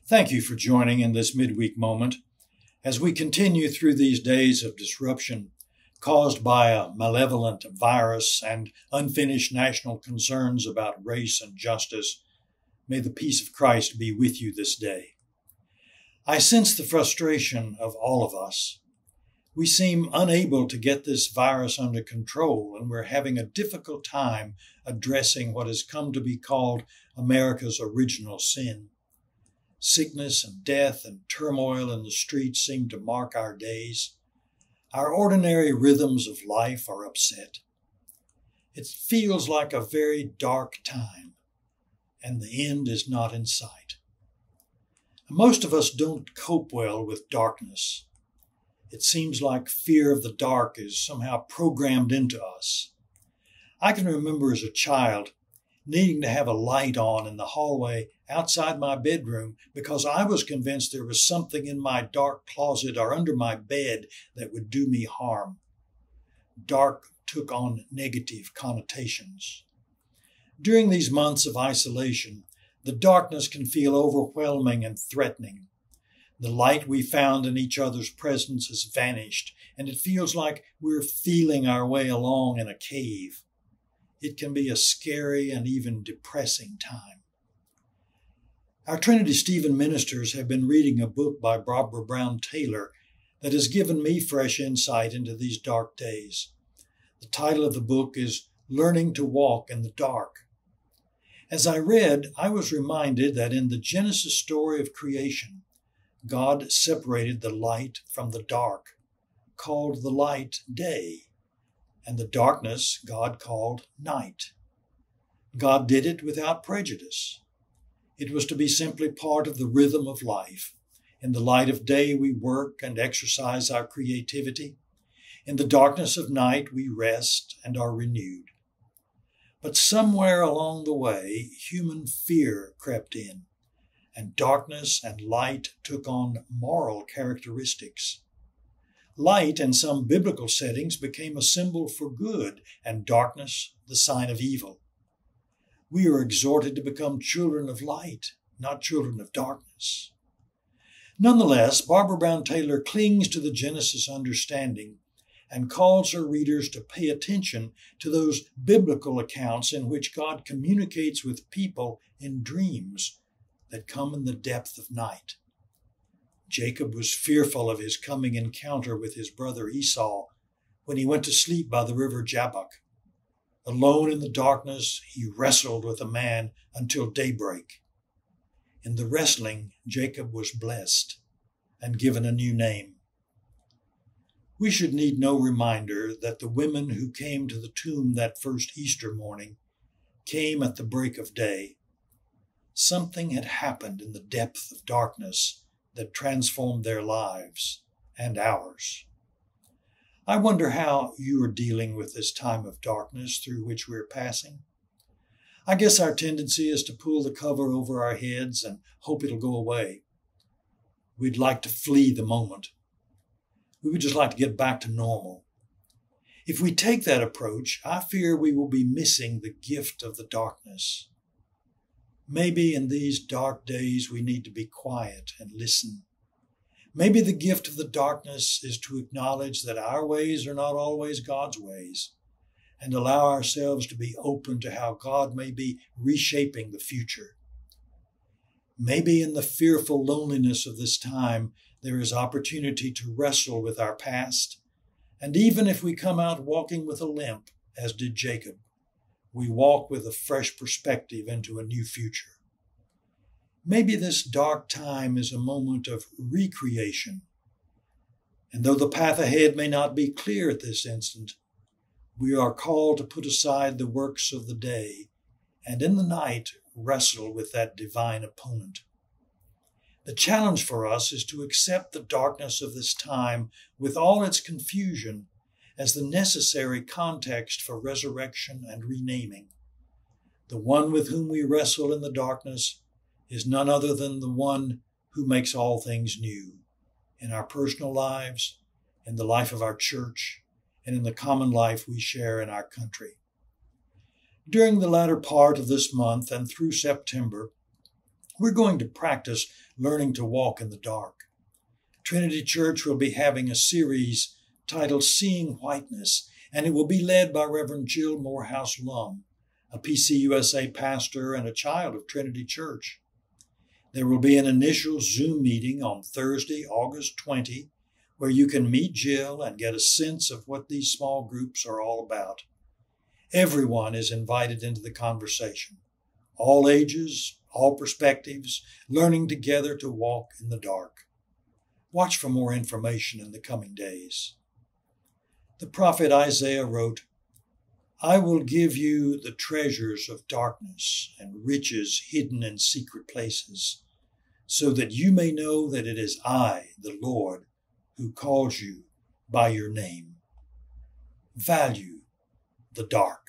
Thank you for joining in this midweek moment as we continue through these days of disruption caused by a malevolent virus and unfinished national concerns about race and justice. May the peace of Christ be with you this day. I sense the frustration of all of us. We seem unable to get this virus under control, and we're having a difficult time addressing what has come to be called America's original sin. Sickness and death and turmoil in the streets seem to mark our days. Our ordinary rhythms of life are upset. It feels like a very dark time, and the end is not in sight. Most of us don't cope well with darkness. It seems like fear of the dark is somehow programmed into us. I can remember as a child needing to have a light on in the hallway outside my bedroom because I was convinced there was something in my dark closet or under my bed that would do me harm. Dark took on negative connotations. During these months of isolation, the darkness can feel overwhelming and threatening. The light we found in each other's presence has vanished, and it feels like we're feeling our way along in a cave. It can be a scary and even depressing time. Our Trinity Stephen ministers have been reading a book by Barbara Brown Taylor that has given me fresh insight into these dark days. The title of the book is Learning to Walk in the Dark. As I read, I was reminded that in the Genesis story of creation, God separated the light from the dark, called the light day, and the darkness God called night. God did it without prejudice. It was to be simply part of the rhythm of life. In the light of day, we work and exercise our creativity. In the darkness of night, we rest and are renewed. But somewhere along the way, human fear crept in, and darkness and light took on moral characteristics. Light in some biblical settings became a symbol for good, and darkness the sign of evil. We are exhorted to become children of light, not children of darkness. Nonetheless, Barbara Brown Taylor clings to the Genesis understanding and calls her readers to pay attention to those biblical accounts in which God communicates with people in dreams that come in the depth of night. Jacob was fearful of his coming encounter with his brother Esau when he went to sleep by the river Jabbok. Alone in the darkness, he wrestled with a man until daybreak. In the wrestling, Jacob was blessed and given a new name. We should need no reminder that the women who came to the tomb that first Easter morning came at the break of day. Something had happened in the depth of darkness that transformed their lives and ours. I wonder how you are dealing with this time of darkness through which we're passing. I guess our tendency is to pull the cover over our heads and hope it'll go away. We'd like to flee the moment. We would just like to get back to normal. If we take that approach, I fear we will be missing the gift of the darkness. Maybe in these dark days we need to be quiet and listen. Maybe the gift of the darkness is to acknowledge that our ways are not always God's ways, and allow ourselves to be open to how God may be reshaping the future. Maybe in the fearful loneliness of this time, there is opportunity to wrestle with our past, and even if we come out walking with a limp, as did Jacob, we walk with a fresh perspective into a new future. Maybe this dark time is a moment of recreation, and though the path ahead may not be clear at this instant, we are called to put aside the works of the day and in the night wrestle with that divine opponent. The challenge for us is to accept the darkness of this time with all its confusion as the necessary context for resurrection and renaming. The one with whom we wrestle in the darkness is none other than the one who makes all things new in our personal lives, in the life of our church, and in the common life we share in our country. During the latter part of this month and through September, We're going to practice learning to walk in the dark. Trinity Church will be having a series titled Seeing Whiteness, and it will be led by Reverend Jill Morehouse Lum, a PCUSA pastor and a child of Trinity Church. There will be an initial Zoom meeting on Thursday, August 20, where you can meet Jill and get a sense of what these small groups are all about. Everyone is invited into the conversation. All ages, all perspectives, learning together to walk in the dark. Watch for more information in the coming days. The prophet Isaiah wrote, "I will give you the treasures of darkness and riches hidden in secret places, so that you may know that it is I, the Lord, who calls you by your name." Value the dark.